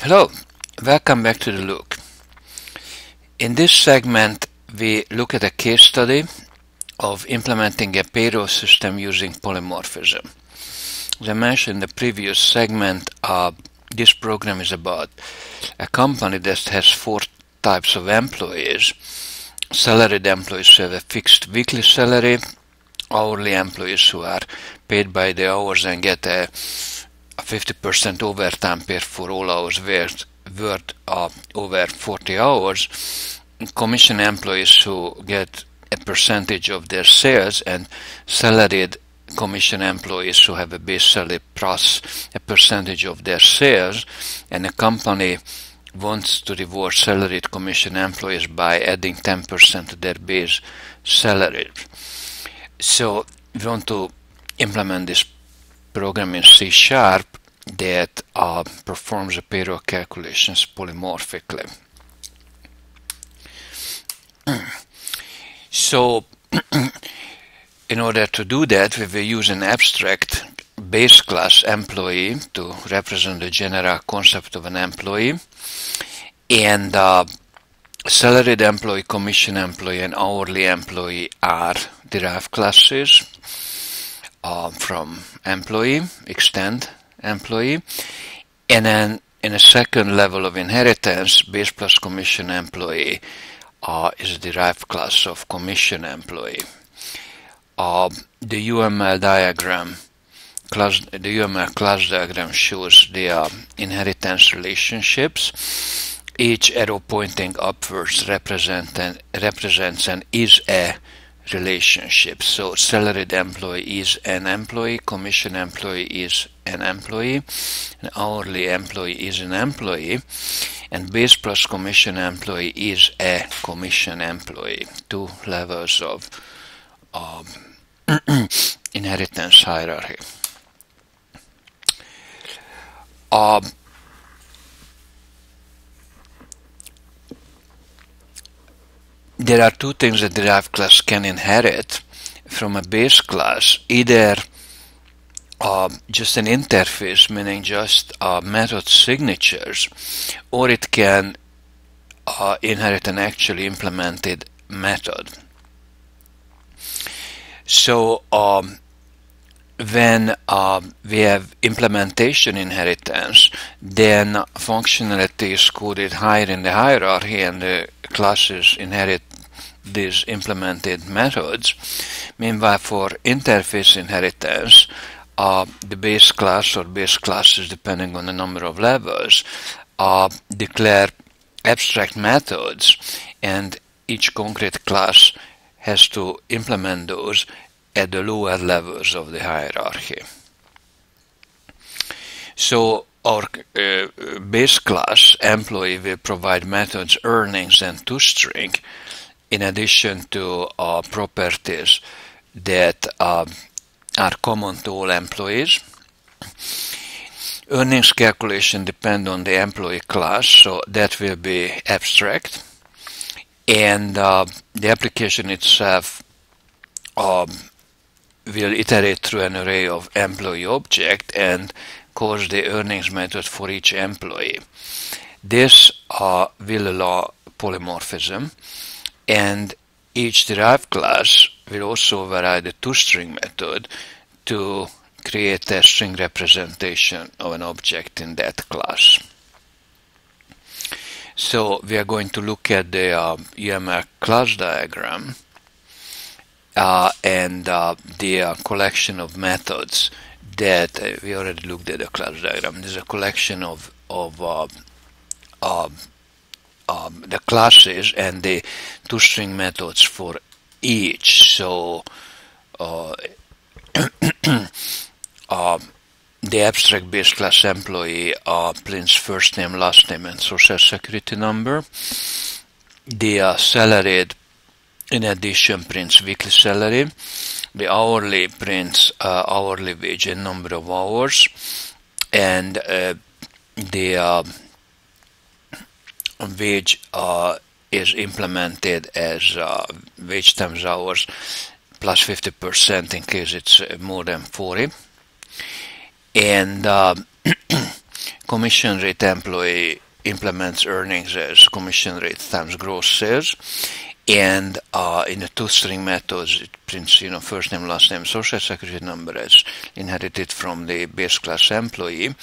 Hello, welcome back to the LOOC. In this segment, we look at a case study of implementing a payroll system using polymorphism. As I mentioned in the previous segment, this program is about a company that has four types of employees. Salaried employees who have a fixed weekly salary, hourly employees who are paid by the hours and get a 50% overtime pay for all hours worked over 40 hours, commission employees who get a percentage of their sales, and salaried commission employees who have a base salary plus a percentage of their sales, and the company wants to reward salaried commission employees by adding 10% to their base salary. So we want to implement this program in C# that performs the payroll calculations polymorphically. So in order to do that, we will use an abstract base class employee to represent the general concept of an employee, and salaried employee, commission employee, and hourly employee are derived classes from employee, extend employee, and then in a second level of inheritance, base plus commission employee is a derived class of commission employee. The UML class diagram shows the inheritance relationships. Each arrow pointing upwards represents an is a relationship. So salaried employee is an employee, commission employee is an employee, and hourly employee is an employee, and base plus commission employee is a commission employee. Two levels of inheritance hierarchy. There are two things a derived class can inherit from a base class: either just an interface, meaning just method signatures, or it can inherit an actually implemented method. So when we have implementation inheritance, then functionality is coded higher in the hierarchy, and the classes inherit these implemented methods. Meanwhile, for interface inheritance, the base class or base classes, depending on the number of levels, declare abstract methods, and each concrete class has to implement those at the lower levels of the hierarchy. So our base class employee will provide methods earnings and toString, in addition to properties that are common to all employees. Earnings calculation depend on the employee class, so that will be abstract, and the application itself will iterate through an array of employee objects and calls the earnings method for each employee. This will allow polymorphism, and each derived class will also override the toString method to create a string representation of an object in that class. So we are going to look at the UML class diagram and the collection of methods that we already looked at the class diagram. There's a collection of the classes and the toString methods for each. So the abstract base class employee prints first name, last name, and social security number. The salaried, in addition, prints weekly salary. The hourly prints hourly wage and number of hours, and the wage is implemented as wage times hours plus 50% in case it's more than 40. And commission rate employee implements earnings as commission rate times gross sales, and in the toString methods it prints first name, last name, social security number as inherited from the base class employee,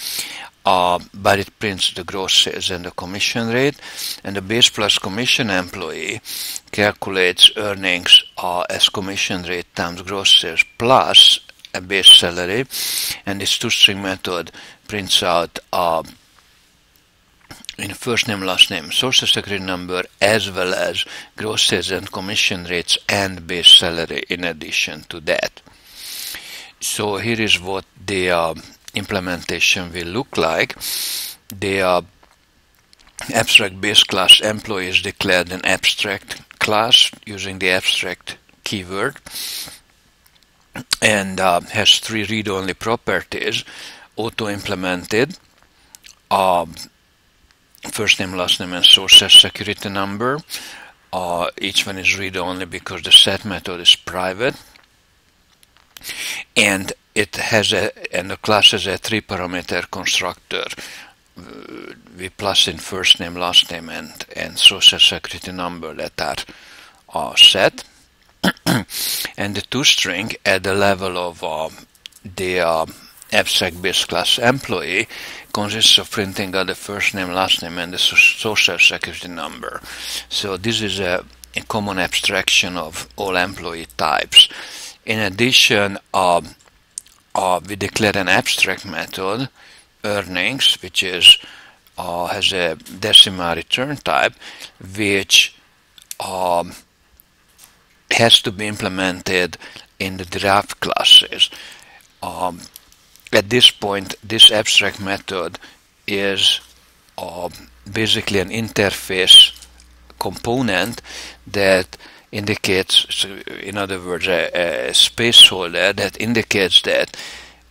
but it prints the gross sales and the commission rate, and the base plus commission employee calculates earnings as commission rate times gross sales plus a base salary, and this toString method prints out in first name, last name, social security number, as well as gross sales and commission rates and base salary in addition to that. So here is what the implementation will look like. The abstract base class employee is declared an abstract class using the abstract keyword, and has three read-only properties: auto-implemented, first name, last name, and social security number. Each one is read-only because the set method is private, and it has and the class has a 3-parameter constructor with plus in first name, last name, and social security number that are set. And the toString at the level of the abstract base class employee consists of printing out the first name, last name, and the social security number. So this is a common abstraction of all employee types. In addition, we declare an abstract method, earnings, which is has a decimal return type, which has to be implemented in the derived classes. At this point, this abstract method is basically an interface component that indicates, in other words, a spaceholder that indicates that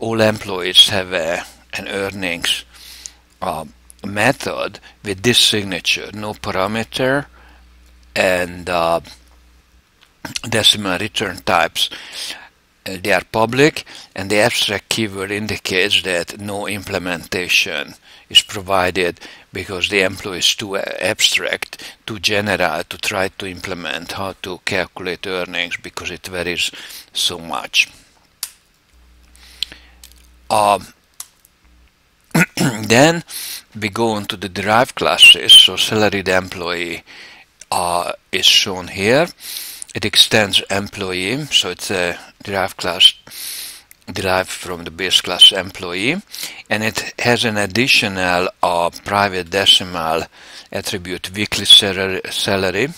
all employees have an earnings method with this signature: no parameter and decimal return types. They are public, and the abstract keyword indicates that no implementation is provided because the employee is too abstract, too general to try to implement how to calculate earnings because it varies so much. Then we go on to the derived classes. So salaried employee is shown here. It extends employee, so it's a derived class derived from the base class employee, and it has an additional private decimal attribute weekly salary.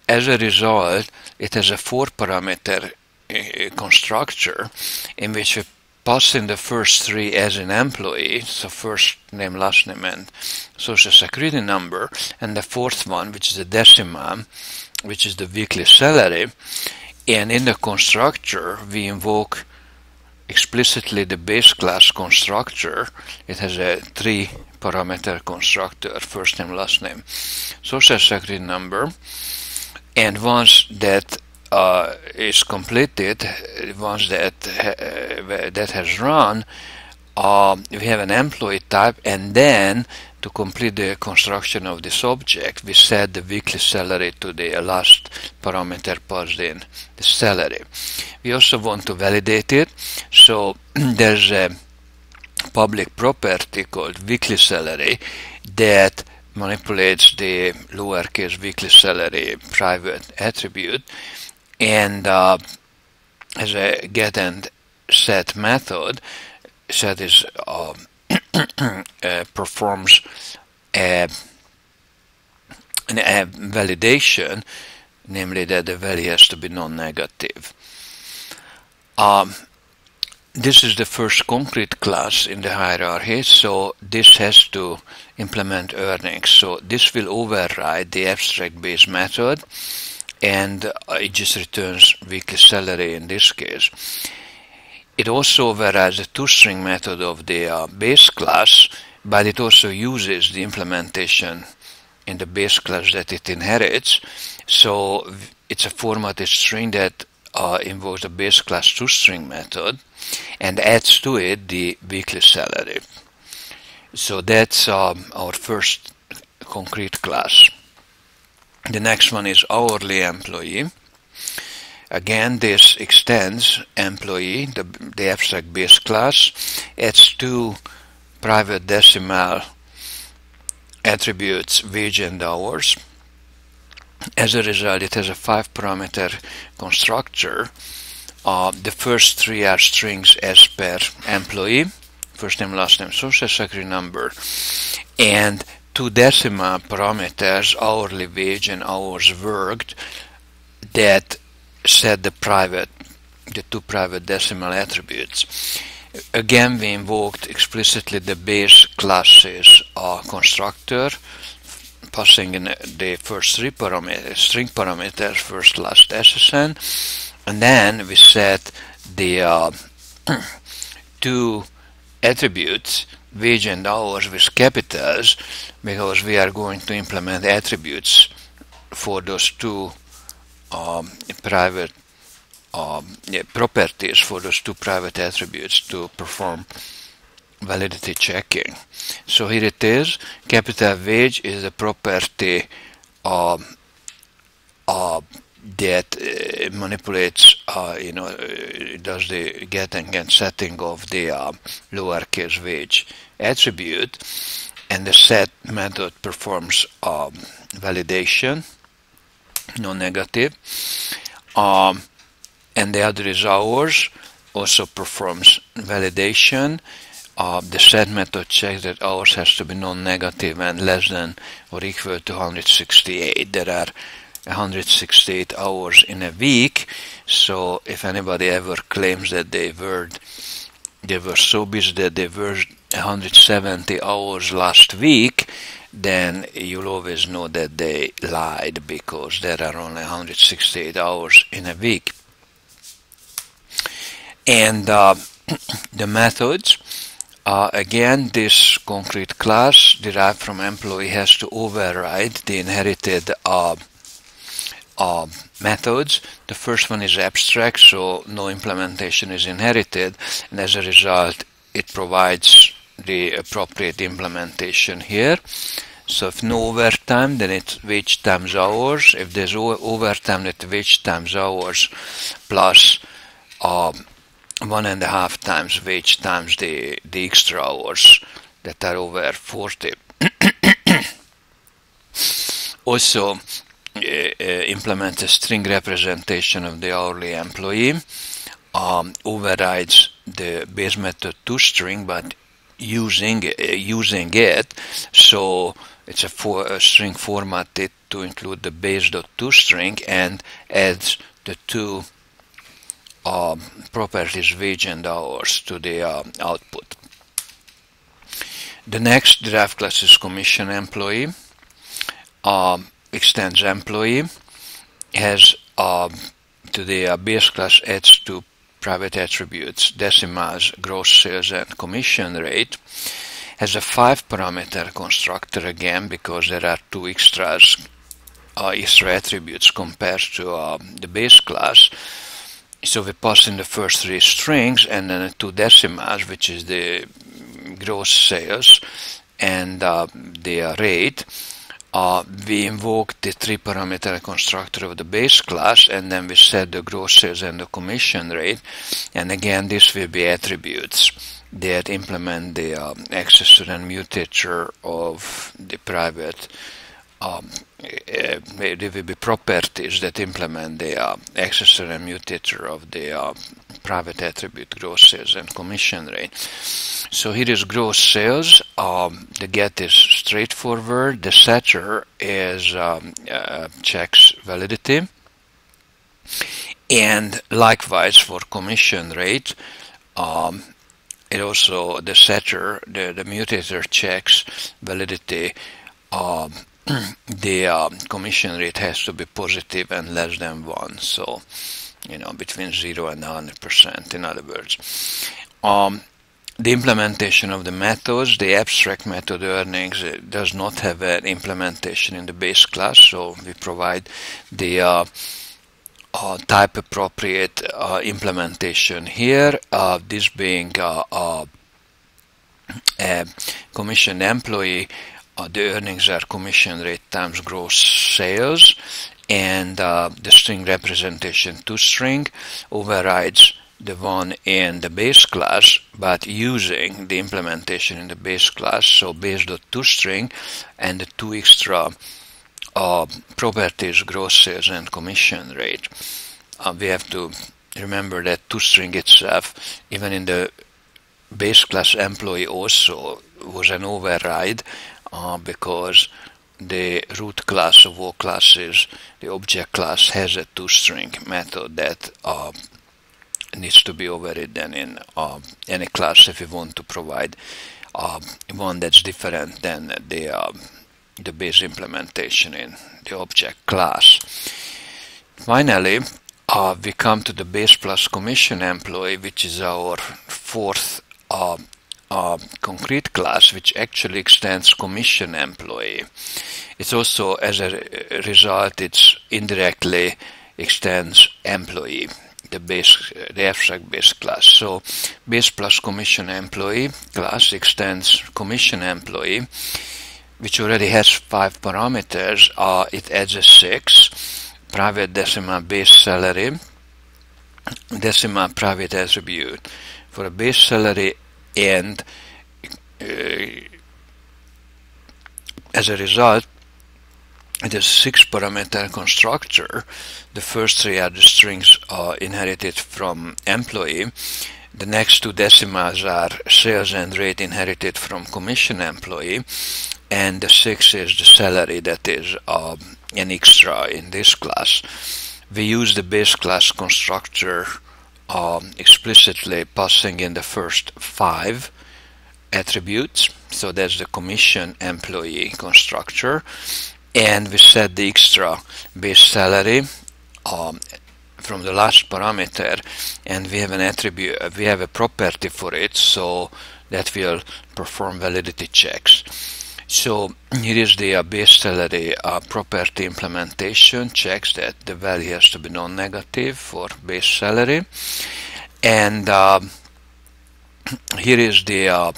As a result, it has a 4-parameter constructor in which we pass in the first 3 as an employee, so first name, last name, and social security number, and the 4th one, which is a decimal, which is the weekly salary. And in the constructor we invoke explicitly the base class constructor. It has a 3-parameter constructor: first name, last name, social security number. And once that is completed, once that has run, we have an employee type, and then to complete the construction of this object, we set the weekly salary to the last parameter passed in, the salary. We also want to validate it, so there's a public property called weekly salary that manipulates the lowercase weekly salary private attribute, and as a get and set method, set is performs a validation, namely that the value has to be non-negative. This is the first concrete class in the hierarchy, so this has to implement earnings. So this will override the abstract base method, and it just returns weekly salary in this case. It also overrides the toString method of the base class, but it also uses the implementation in the base class that it inherits. So it's a formatted string that invokes the base class toString method and adds to it the weekly salary. So that's our first concrete class. The next one is hourly employee. Again, this extends employee, the abstract base class. It's two private decimal attributes, wage and hours. As a result, it has a 5-parameter constructor. The first three are strings as per employee, first name, last name, social security number, and two decimal parameters, hourly wage and hours worked, that set the two private decimal attributes. Again, we invoked explicitly the base classes constructor, passing in the first three parameters, string parameters, first, last, SSN, and then we set the two attributes, wage and hours, with capitals, because we are going to implement attributes for those two private properties, for those two private attributes to perform validity checking. So here it is. Capital wage is a property that manipulates, does the getting and setting of the lowercase wage attribute, and the set method performs validation, non-negative, and the other is hours, also performs validation. The set method checks that hours has to be non-negative and less than or equal to 168. There are 168 hours in a week, so if anybody ever claims that they were so busy that they worked 170 hours last week, then you'll always know that they lied, because there are only 168 hours in a week. And the methods, again, this concrete class derived from employee has to override the inherited methods. The first one is abstract, so no implementation is inherited, and as a result it provides the appropriate implementation here. So if no overtime, then it's wage times hours. If there's overtime, it's wage times hours plus 1.5 times wage times the extra hours that are over 40. Also implements a string representation of the hourly employee, overrides the base method toString, but using it, so it's a string formatted to include the base.toString, and adds the two properties wage and hours to the output. The next derived class is commission employee. Extends employee, has to the base class adds two private attributes, decimals, gross sales and commission rate. Has a 5-parameter constructor again, because there are two extra attributes compared to the base class. So we pass in the first three strings and then two decimals, which is the gross sales and the rate. We invoke the 3-parameter constructor of the base class, and then we set the gross sales and the commission rate. And again, this will be attributes that implement the accessor and mutator of the private. There will be properties that implement the accessor and mutator of the private attribute gross sales and commission rate. So here is gross sales. The get is straightforward. The setter is checks validity, and likewise for commission rate. It also the setter, the mutator checks validity. The commission rate has to be positive and less than 1, so between 0 and 100%, in other words. The implementation of the methods, the abstract method earnings does not have an implementation in the base class, so we provide the type appropriate implementation here, this being commissioned employee, the earnings are commission rate times gross sales, and the string representation toString overrides the one in the base class, but using the implementation in the base class, so base.toString and the two extra properties, gross sales and commission rate. We have to remember that toString itself, even in the base class employee, also was an override because the root class of all classes, the object class, has a toString method that needs to be overridden in any class if you want to provide one that's different than the base implementation in the object class. Finally, we come to the base plus commission employee, which is our fourth concrete class, which actually extends commission employee. It's also, as a result, it's indirectly extends employee, the abstract base class. So base plus commission employee class extends commission employee, which already has 5 parameters. It adds a 6, private decimal base salary, decimal private attribute for a base salary, and as a result, it is a 6-parameter constructor. The first 3 are the strings inherited from employee. The next 2 decimals are sales and rate inherited from commission employee, and the 6 is the salary that is an extra in this class. We use the base class constructor explicitly passing in the first 5 attributes, so that's the commission employee constructor, and we set the extra base salary from the last parameter, and we have an attribute, we have a property for it, so that will perform validity checks. So here is the base salary property implementation, checks that the value has to be non-negative for base salary, and here is the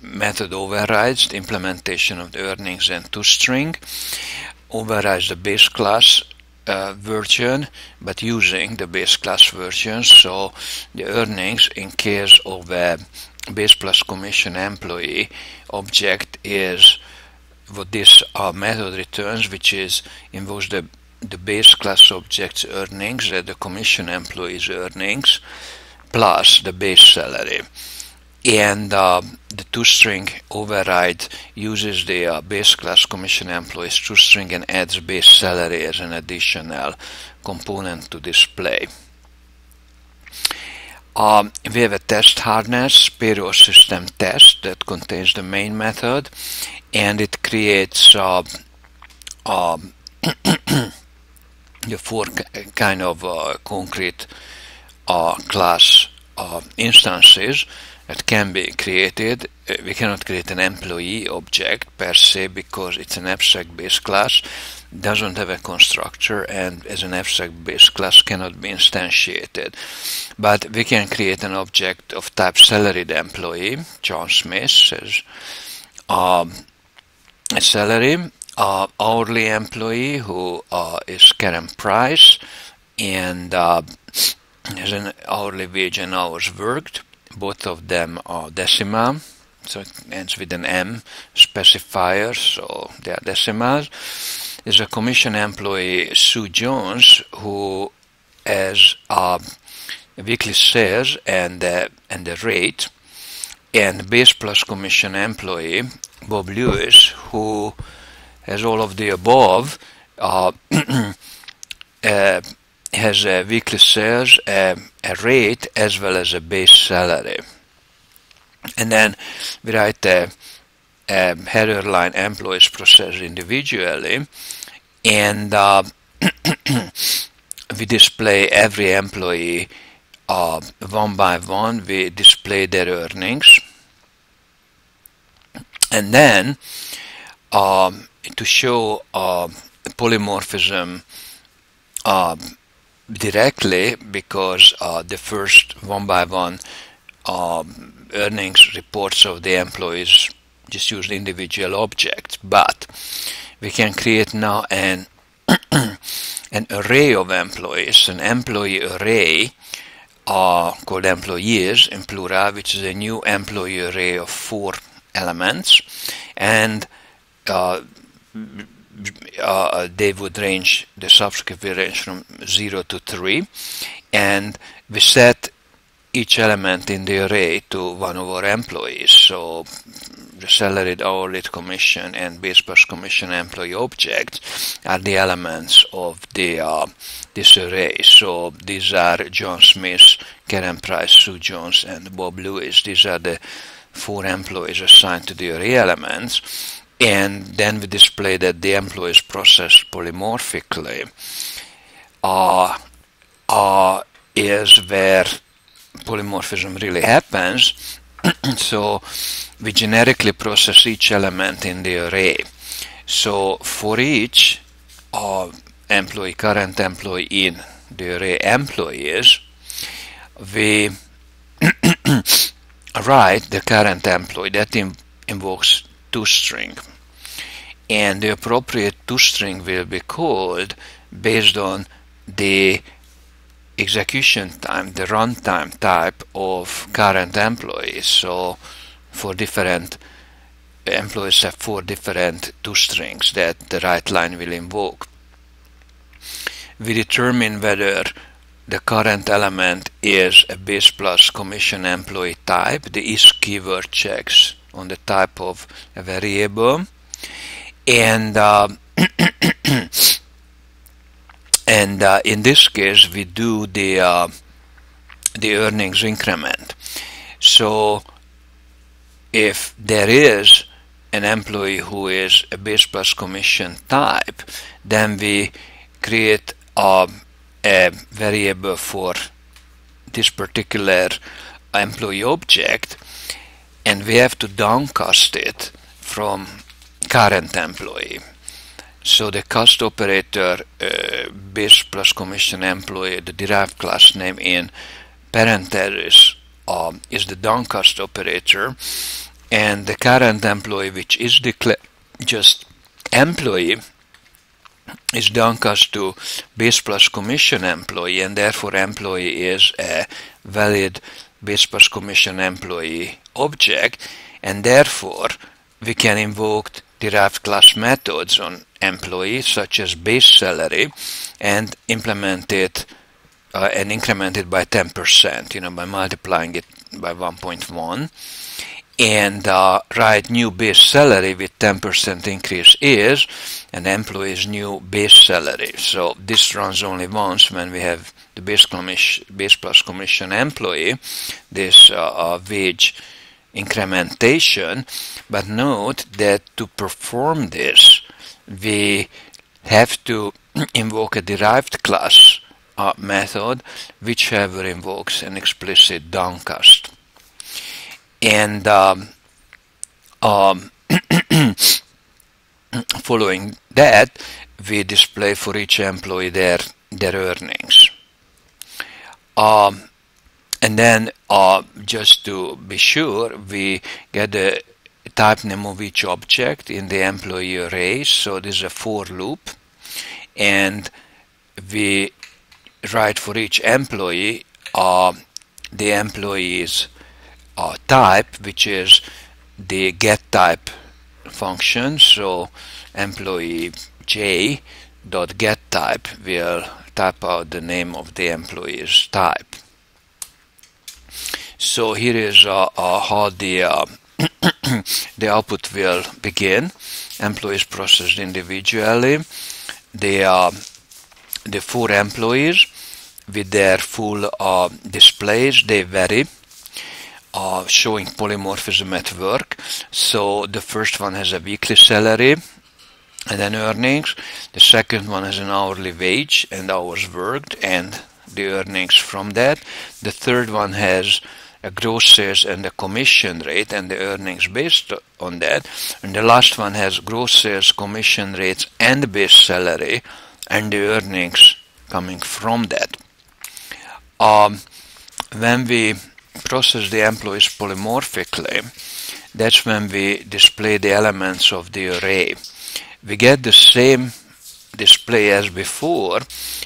method overrides the implementation of the earnings and toString, overrides the base class version, but using the base class version. So the earnings in case of a base plus commission employee object is what this method returns, which is invokes the base class object's earnings at the commission employee's earnings plus the base salary. And the toString override uses the base class commission employees toString and adds base salary as an additional component to display. We have a test harness, payroll system test, that contains the main method, and it creates the 4 kind of concrete class instances that can be created. We cannot create an employee object per se because it's an abstract base class, doesn't have a constructor, and as an abstract base class cannot be instantiated. But we can create an object of type salaried employee. John Smith says a salary, hourly employee who is Karen Price and has an hourly wage and hours worked. Both of them are decimal, so it ends with an M specifier, so they are decimals. There's a commission employee, Sue Jones, who has weekly sales and the rate, and base plus commission employee, Bob Lewis, who has all of the above, has a weekly sales, a rate, as well as a base salary. And then we write a header line employees processed individually, and we display every employee one by one. We display their earnings, and then to show polymorphism directly, because the first one by one earnings reports of the employees just use individual objects, but we can create now an array of employees, an employee array called employees in plural, which is a new employee array of 4 elements, and they would range, the subscript will range from 0 to 3, and we set each element in the array to one of our employees. So the salaried, hourly, commission, and base plus commission employee objects are the elements of the this array. So these are John Smith, Karen Price, Sue Jones, and Bob Lewis. These are the 4 employees assigned to the array elements. And then we display that the employees processed polymorphically is where polymorphism really happens. So we generically process each element in the array. So for each employee, current employee in the array employees, we write the current employee that invokes toString, and the appropriate toString will be called based on the execution time, the runtime type of current employees. So for different employees have 4 different toStrings that the write line will invoke. We determine whether the current element is a base plus commission employee type. The is keyword checks on the type of a variable, and in this case we do the earnings increment. So if there is an employee who is a base plus commission type, then we create a variable for this particular employee object, and we have to downcast it from current employee. So the cast operator base plus commission employee, the derived class name in parentheses is the downcast operator, and the current employee, which is declared just employee, is downcast to base plus commission employee, and therefore employee is a valid base plus commission employee object, and therefore we can invoke derived class methods on employee such as base salary and implement it and increment it by 10%, by multiplying it by 1.1, and write new base salary with 10% increase is an employee's new base salary. So this runs only once when we have the base plus commission employee, this wage incrementation. But note that to perform this, we have to invoke a derived class method, whichever invokes an explicit downcast. And following that, we display for each employee their earnings. And then just to be sure, we get the type name of each object in the employee array. So this is a for loop, and we write for each employee the employee's type, which is the get type function. So employee j dot get type will type out the name of the employee's type. So here is how the the output will begin. Employees processed individually. The 4 employees with their full displays, they vary, showing polymorphism at work. So the first one has a weekly salary and then earnings. The second one has an hourly wage and hours worked and the earnings from that. The third one has a gross sales and a commission rate and the earnings based on that. And the last one has gross sales, commission rates, and base salary and the earnings coming from that. When we process the employees polymorphically, that's when we display the elements of the array. We get the same display as before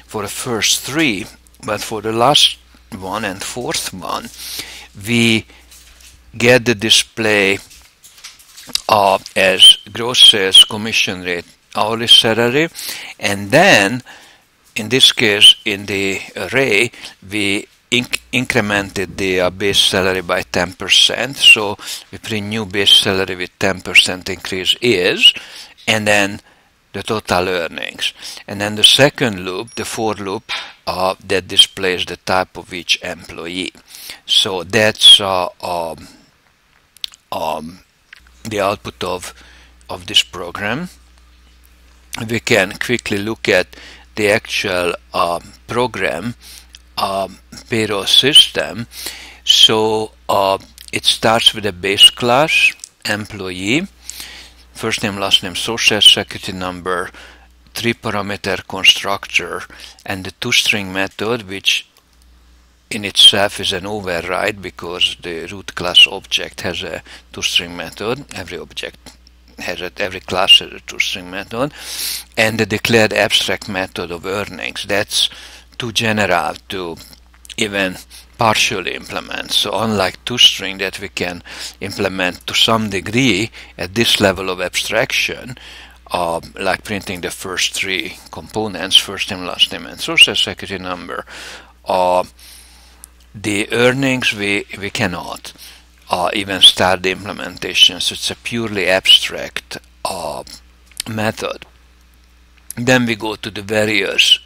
for the first three, but for the last one and fourth one, we get the display as gross sales, commission rate, hourly salary, and then in this case in the array we incremented the base salary by 10%, so we print new base salary with 10% increase is, and then the total earnings. And then the second loop, the for loop, that displays the type of each employee. So that's the output of this program. We can quickly look at the actual program payroll system. So it starts with a base class, employee, first name, last name, social security number, 3-parameter constructor, and the toString method, which in itself is an override because the root class object has a toString method. Every object has it, every class has a toString method, and the declared abstract method of earnings. That's too general to even partially implement. So unlike toString that we can implement to some degree at this level of abstraction, like printing the first three components, first name, last name, and social security number, the earnings we cannot even start the implementation. So it's a purely abstract method. Then we go to the various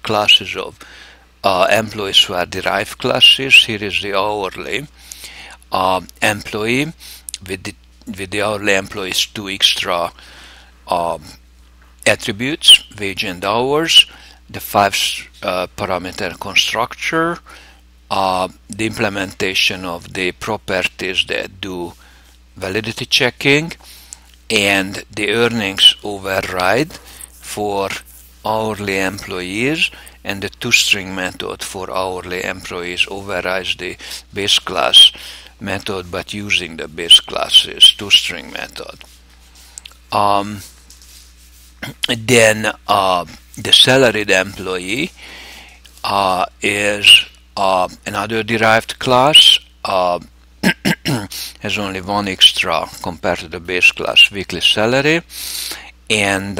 classes of employees who are derived classes. Here is the hourly employee with the hourly employees, two extra attributes, wage and hours, the 5-parameter constructor, the implementation of the properties that do validity checking, and the earnings override for hourly employees, and the toString method for hourly employees overrides the base class method but using the base class's toString method. Then the salaried employee is another derived class, has only one extra compared to the base class, weekly salary, and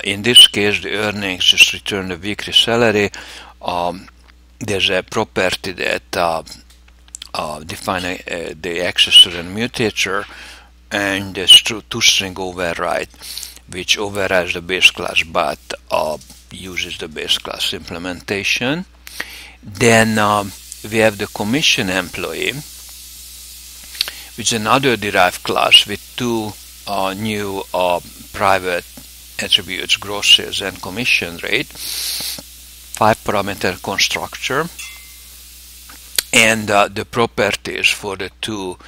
in this case the earnings just return the weekly salary. There's a property that defines the accessor and mutator, and the toString override, which overrides the base class but uses the base class implementation. Then we have the commission employee, which is another derived class with two new private attributes, gross sales and commission rate, 5-parameter constructor, and the properties for the two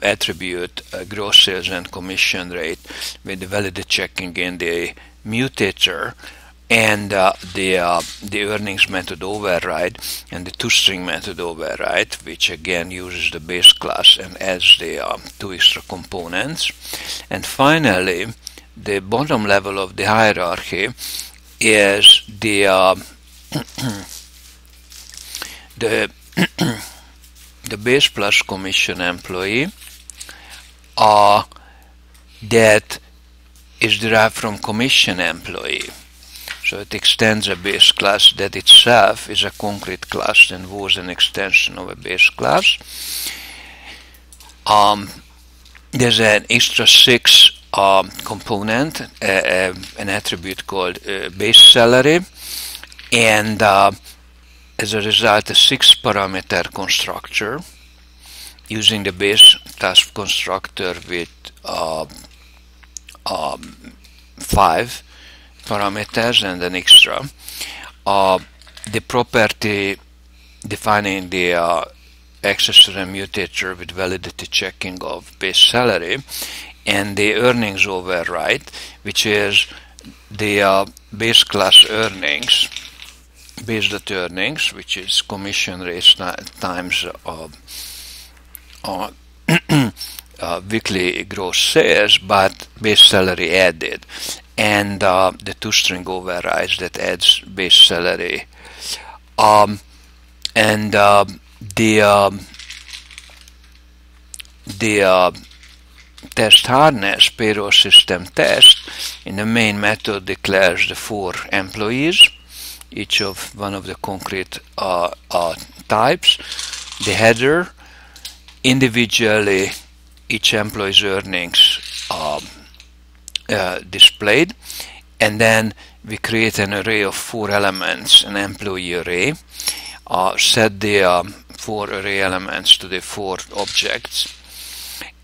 attribute gross sales and commission rate with the validity checking in the mutator, and the earnings method override and the toString method override, which again uses the base class and adds the two extra components. And finally, the bottom level of the hierarchy is the the base plus commission employee that is derived from commission employee. So it extends a base class that itself is a concrete class and was an extension of a base class. There's an extra 6 component, an attribute called base salary, and as a result a 6-parameter constructor using the base task constructor with 5 parameters and an extra. The property defining the accessor and mutator with validity checking of base salary, and the earnings override, which is the base class earnings base earnings, which is commission rates times weekly gross sales, but base salary added, and the toString overrides that adds base salary, and the test hardness payroll system test in the main method declares the 4 employees, each of one of the concrete types, the header, individually each employee's earnings displayed, and then we create an array of 4 elements, an employee array, set the 4 array elements to the 4 objects,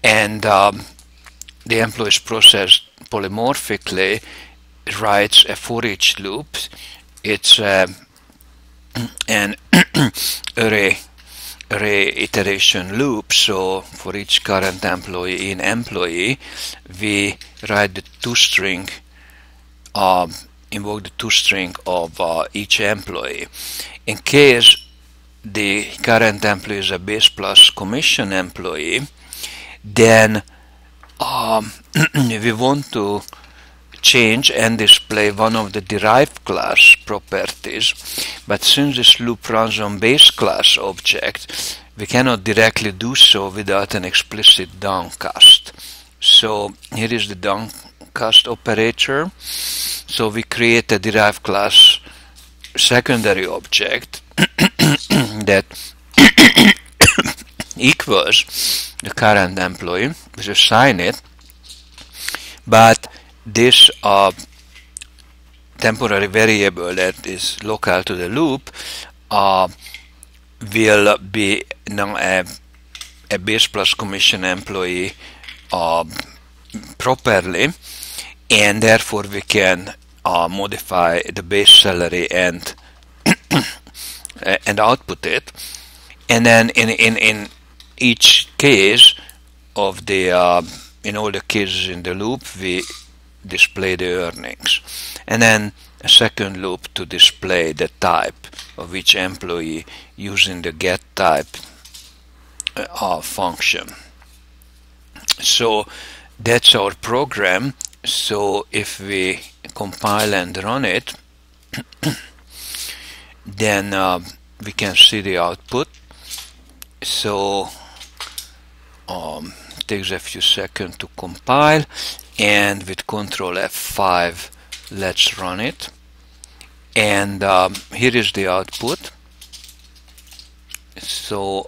and the employee is processed polymorphically, writes a for each loop. It's an array iteration loop, so for each current employee in employee we write the toString, invoke the toString of each employee. In case the current employee is a base plus commission employee, then we want to change and display one of the derived class properties, but since this loop runs on base class object, we cannot directly do so without an explicit downcast. So here is the downcast operator. So we create a derived class secondary object that equals the current employee. We assign it, but this temporary variable that is local to the loop will be now a base plus commission employee properly, and therefore we can modify the base salary and and output it, and then in each case of the in all the cases in the loop we display the earnings, and then a second loop to display the type of each employee using the get type function. So that's our program. So if we compile and run it, then we can see the output. So it takes a few seconds to compile, and with Control F5 let's run it, and here is the output. So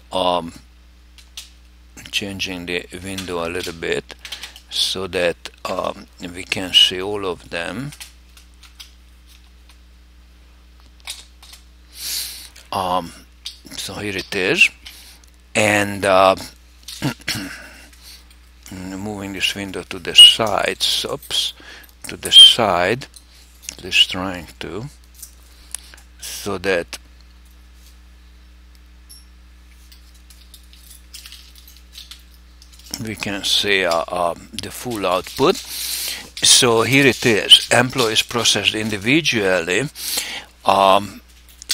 changing the window a little bit so that we can see all of them. So here it is, and moving this window to the side, to the side, at least trying to, so that we can see the full output. So here it is, employees processed individually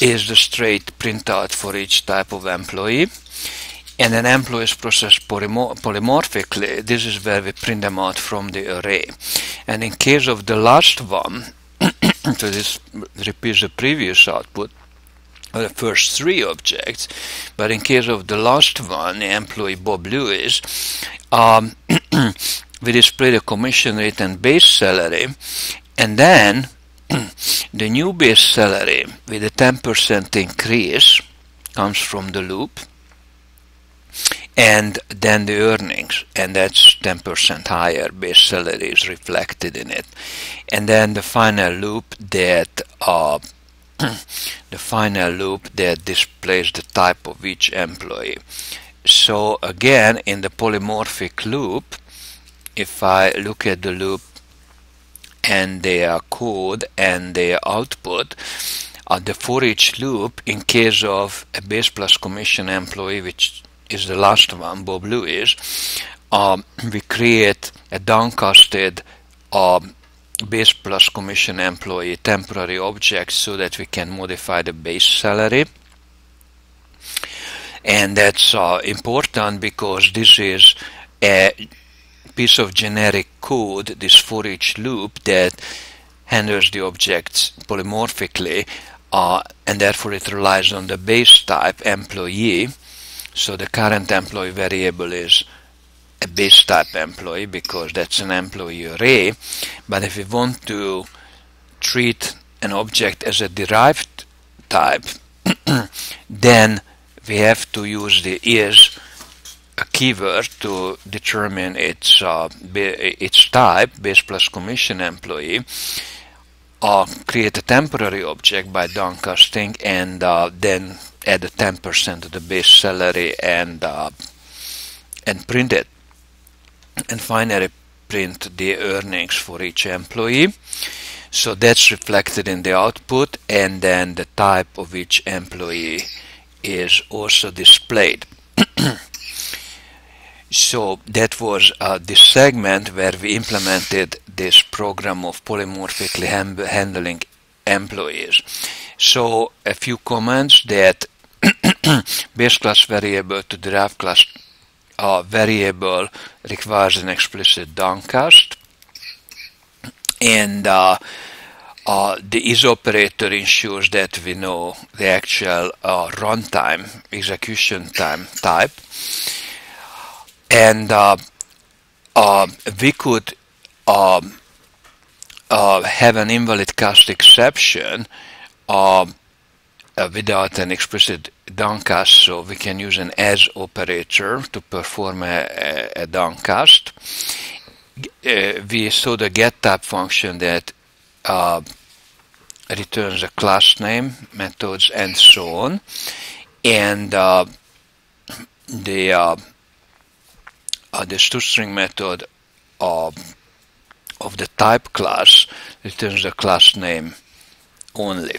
is the straight printout for each type of employee, and then employees processed polymorphically. This is where we print them out from the array. And in case of the last one, so this repeats the previous output, or the first 3 objects, but in case of the last one, the employee Bob Lewis, we display the commission rate and base salary, and then the new base salary with a 10% increase comes from the loop, and then the earnings, and that's 10% higher base salary is reflected in it, and then the final loop that displays the type of each employee. So again, in the polymorphic loop, if I look at the loop and their code and their output, the for each loop, in case of a base plus commission employee, which is the last one, Bob Lewis, we create a downcasted base plus commission employee temporary object so that we can modify the base salary. And that's important because this is a piece of generic code, this for each loop, that handles the objects polymorphically, and therefore it relies on the base type employee. So the current employee variable is a base type employee because that's an employee array. But if we want to treat an object as a derived type, then we have to use the is a keyword to determine its type, base plus commission employee, create a temporary object by downcasting, and then add a 10% of the base salary and print it, and finally print the earnings for each employee. So that's reflected in the output, and then the type of each employee is also displayed. So that was this segment where we implemented this program of polymorphically handling employees. So a few comments that base class variable to derived class variable requires an explicit downcast, and the is operator ensures that we know the actual runtime, execution time type, and we could have an invalid cast exception without an explicit downcast, so we can use an as operator to perform a downcast. We saw the get type function that returns a class name, methods, and so on, and the toString method of the type class returns the class name only.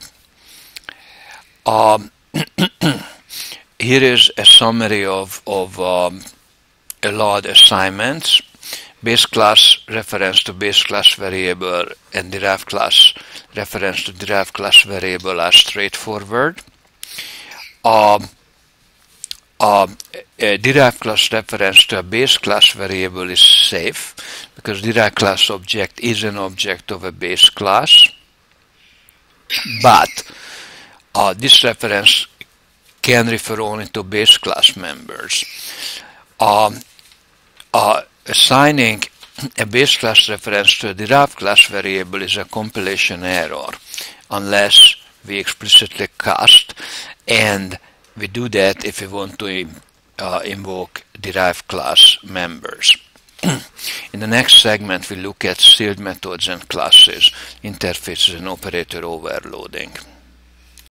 Here is a summary of allowed assignments. Base class reference to base class variable and derived class reference to derived class variable are straightforward. A derived class reference to a base class variable is safe because derived class object is an object of a base class, but this reference can refer only to base class members. Assigning a base class reference to a derived class variable is a compilation error unless we explicitly cast, and we do that if we want to invoke derived class members. In the next segment, we look at sealed methods and classes, interfaces, and operator overloading.